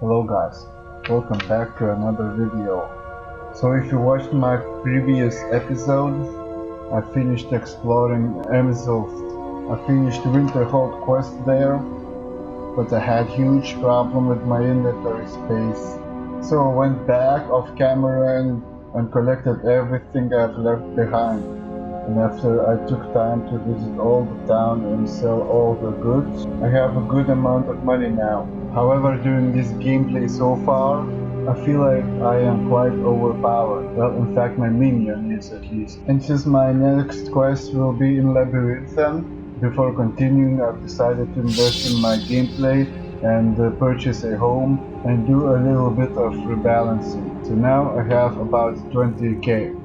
Hello guys, welcome back to another video. So if you watched my previous episode, I finished exploring Emsult. I finished Winterhold quest there, but I had huge problem with my inventory space. So I went back off camera and collected everything I've left behind. And after I took time to visit all the town and sell all the goods, I have a good amount of money now. However, during this gameplay so far, I feel like I am quite overpowered. Well, in fact my minion is at least. And since my next quest will be in Labyrinthon, before continuing I've decided to invest in my gameplay and purchase a home and do a little bit of rebalancing. So now I have about 20k.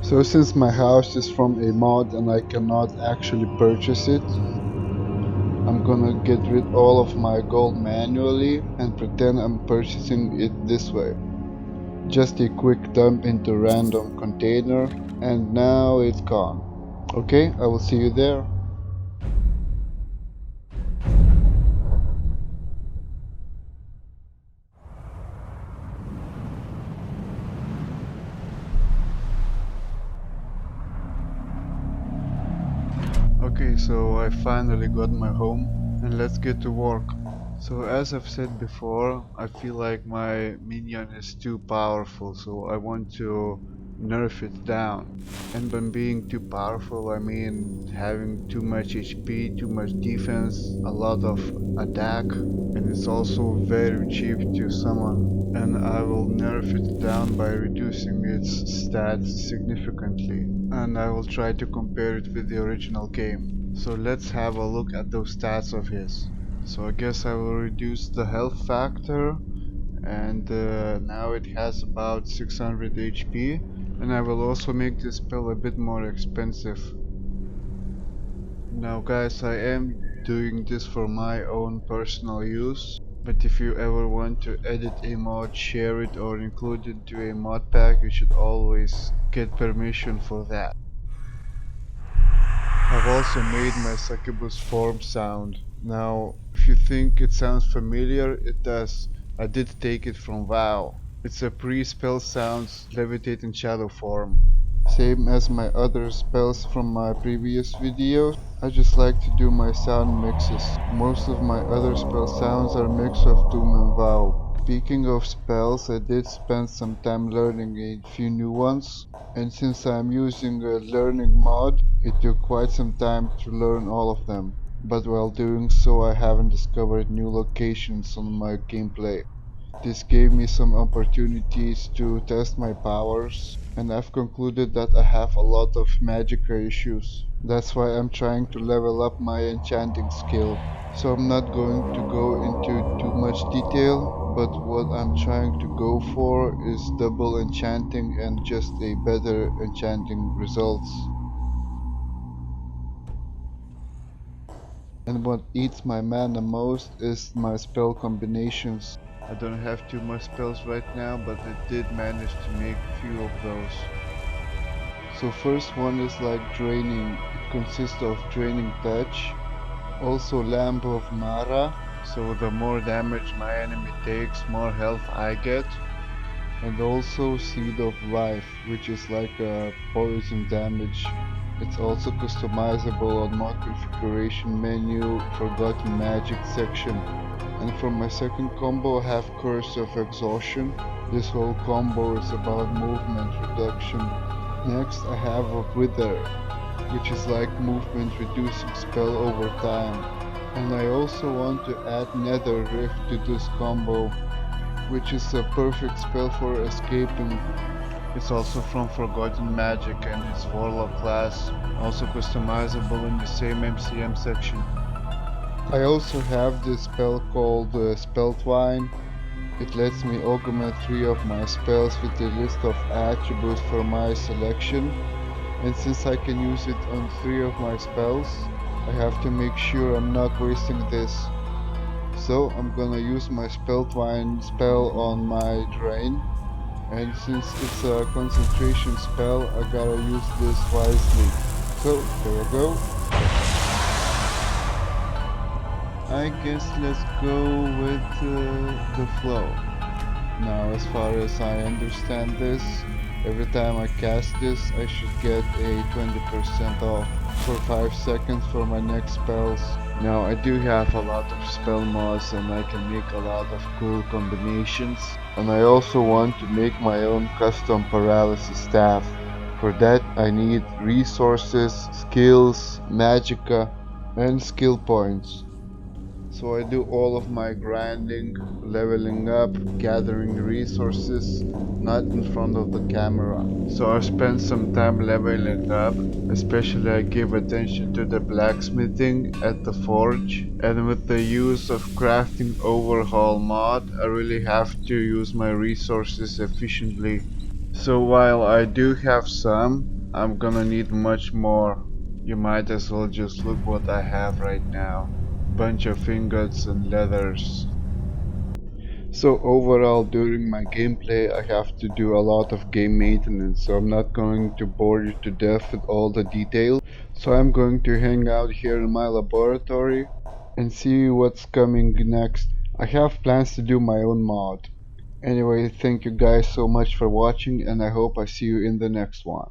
So since my house is from a mod and I cannot actually purchase it, I'm gonna get rid all of my gold manually and pretend I'm purchasing it this way. Just a quick dump into random container and now it's gone. Okay, I will see you there. Okay, so I finally got my home and let's get to work. So as I've said before, I feel like my minion is too powerful, so I want to nerf it down. And by being too powerful, I mean having too much HP, too much defense, a lot of attack, and it's also very cheap to summon. And I will nerf it down by reducing its stats significantly. And I will try to compare it with the original game. So let's have a look at those stats of his. So I guess I will reduce the health factor, and now it has about 600 HP, and I will also make this spell a bit more expensive. Now guys, I am doing this for my own personal use, but if you ever want to edit a mod, share it or include it to a mod pack, you should always get permission for that. I've also made my succubus form sound. Now, if you think it sounds familiar, it does. I did take it from WoW. It's a pre-spell sounds levitate in shadow form. Same as my other spells from my previous videos, I just like to do my sound mixes. Most of my other spell sounds are a mix of Doom and WoW. Speaking of spells, I did spend some time learning a few new ones, and since I'm using a learning mod, it took quite some time to learn all of them. But while doing so, I haven't discovered new locations on my gameplay. This gave me some opportunities to test my powers, and I've concluded that I have a lot of magica issues. That's why I'm trying to level up my enchanting skill. So I'm not going to go into too much detail, but what I'm trying to go for is double enchanting and just a better enchanting results. And what eats my mana most is my spell combinations. I don't have too much spells right now, but I did manage to make a few of those. So first one is like draining. It consists of draining touch, also lamp of Mara, so the more damage my enemy takes, more health I get, and also seed of life, which is like a poison damage. It's also customizable on mod configuration menu, forgotten magic section. And for my second combo I have Curse of Exhaustion. This whole combo is about movement reduction. Next I have a Wither, which is like movement reducing spell over time. And I also want to add Nether Rift to this combo, which is a perfect spell for escaping. It's also from Forgotten Magic and its Warlock class, also customizable in the same MCM section. I also have this spell called Spell Twine. It lets me augment 3 of my spells with a list of attributes for my selection, and since I can use it on 3 of my spells, I have to make sure I'm not wasting this. So I'm gonna use my Spell Twine spell on my Drain, and since it's a concentration spell, I gotta use this wisely. So there we go. I guess let's go with the flow. Now, as far as I understand this, every time I cast this, I should get a 20% off for 5 seconds for my next spells. Now, I do have a lot of spell mods and I can make a lot of cool combinations. And I also want to make my own custom paralysis staff. For that, I need resources, skills, magicka, and skill points. So I do all of my grinding, leveling up, gathering resources, not in front of the camera. So I spend some time leveling up, especially I give attention to the blacksmithing at the forge. And with the use of crafting overhaul mod, I really have to use my resources efficiently. So while I do have some, I'm gonna need much more. You might as well just look what I have right now. Bunch of ingots and leathers. So overall during my gameplay I have to do a lot of game maintenance, so I'm not going to bore you to death with all the details. So I'm going to hang out here in my laboratory and see what's coming next. I have plans to do my own mod. Anyway, thank you guys so much for watching and I hope I see you in the next one.